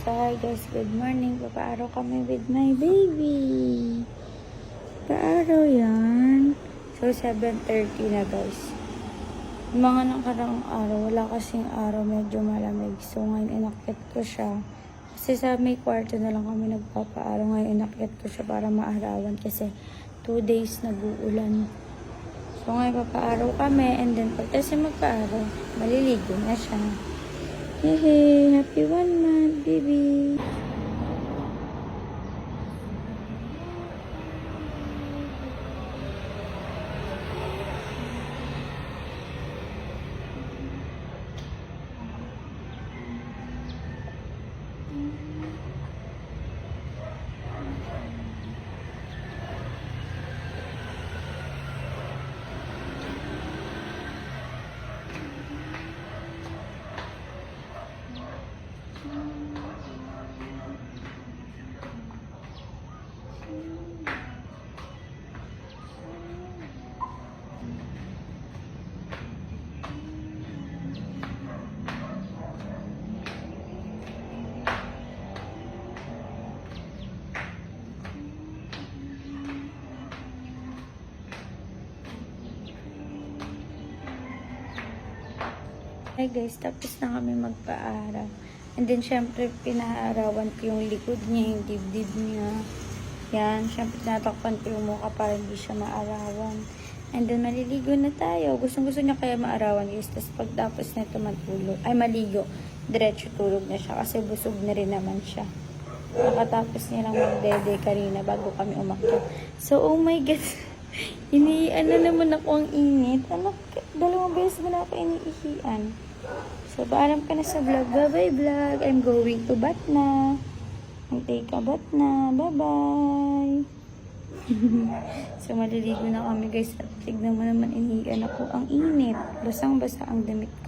So hi guys, good morning. Papaaraw kami with my baby. Paaraw yan. So 7:30 na guys. Mga nakarang araw, wala kasing araw, medyo malamig. So ngayon inakyat ko siya. Kasi sa may kwarto na lang kami nagpapaaraw. Ngayon inakyat ko siya para maarawan kasi 2 days nag-uulan. So ngayon papaaraw kami and then pag kasi magpaaraw, maliligo na siya. Hey, happy 1 month, baby. Hi guys, tapos na kami magpa-araw. And then, syempre, pinaarawan ko yung likod niya, yung dibdib niya. Yan, syempre, natakpan ko yung mukha para hindi siya maarawan. And then, maliligo na tayo. Gustong-gusto niya kaya maarawan guys. Tapos, pagtapos nito matulog, ay maligo, diretso tulog na siya kasi busog na rin naman siya. Nakatapos niya lang magdede kanina bago kami umakyat. So, oh my God. Naman ako ang init. Anak, 2 beses mo na ako iniihian. So, paalam ka na sa vlog. Bye-bye vlog. I'm going to bath na. Mag-take a bath na. Bye-bye. So, maliligo na kami guys. At tignan mo naman inihian ako. Ang init. Basang-basa ang damit ko.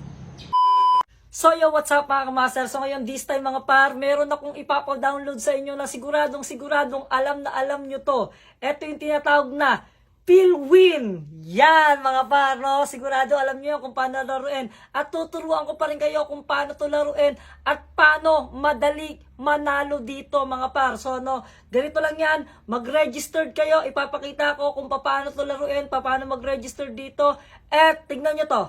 So yo, what's up mga kamaster? So ngayon, this time mga par, meron akong ipapa-download sa inyo na siguradong alam na alam nyo to. Ito yung tinatawag na Philwin. Yan mga par, no? Sigurado alam nyo kung paano laruin. At tuturuan ko pa rin kayo kung paano to laruin at paano madali manalo dito mga par. So no, ganito lang yan. Mag-registered kayo. Ipapakita ko kung paano to laruin, paano mag-register dito. At tignan nyo to.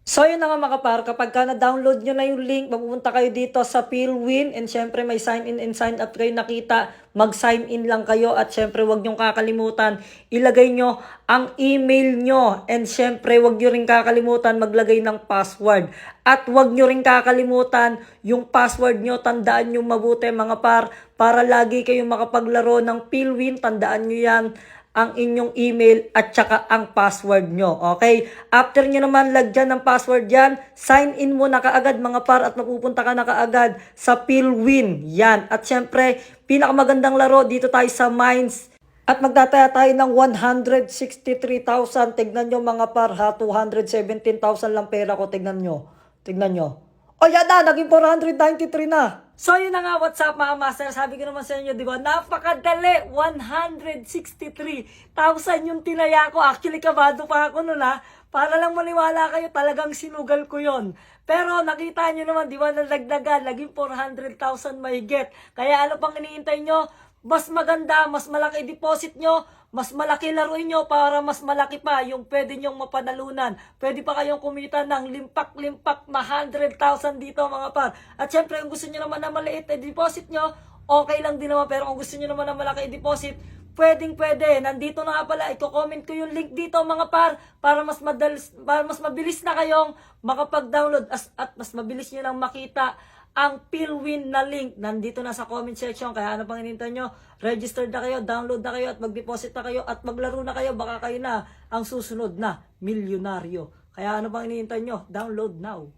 So yun na nga mga par, kapag ka na-download nyo na yung link, mapupunta kayo dito sa Philwin and syempre may sign in and sign up kayo nakita, mag-sign in lang kayo at syempre wag nyo kakalimutan, ilagay nyo ang email nyo and syempre wag nyo rin kakalimutan maglagay ng password at wag nyo rin kakalimutan yung password nyo, tandaan nyo mabuti mga par, para lagi kayong makapaglaro ng Philwin, tandaan nyo yan, ang inyong email at saka ang password nyo. Okay? After nyo naman lagyan ng password yan, sign in mo na kaagad mga par at mapupunta ka na kaagad sa Philwin. Yan. At syempre, pinakamagandang laro dito tayo sa Mines. At magtataya tayo ng 163,000. Tignan nyo mga par ha, 217,000 lang pera ko. Tignan nyo. Tignan nyo. O yan na, naging 493 na. So yun na nga, what's up mga master, sabi ko naman sa inyo, di ba, napakadali, 163,000 yung tinaya ko. Actually, kabado pa ako nun ha, para lang maniwala kayo, talagang sinugal ko yon. Pero nakita nyo naman, di ba, nadagdagan, naging 400,000 mahigit. Kaya ano pang iniintay nyo? Mas maganda, mas malaki deposit nyo, mas malaki laruin nyo para mas malaki pa yung pwede nyong mapanalunan. Pwede pa kayong kumita ng limpak-limpak na 100,000 dito mga par. At syempre, kung gusto nyo naman na maliit deposit nyo, okay lang din naman. Pero kung gusto nyo naman na malaki deposit, pwedeng-pwede. Nandito na nga pala, i-comment ko yung link dito mga par para mas mabilis na kayong makapag-download at mas mabilis nyo lang makita ang Philwin na link. Nandito na sa comment section. Kaya ano pang hinihintay nyo? Register na kayo, download na kayo at mag-deposit na kayo at maglaro na kayo. Baka kayo na ang susunod na milyonaryo. Kaya ano pang hinihintay nyo? Download now.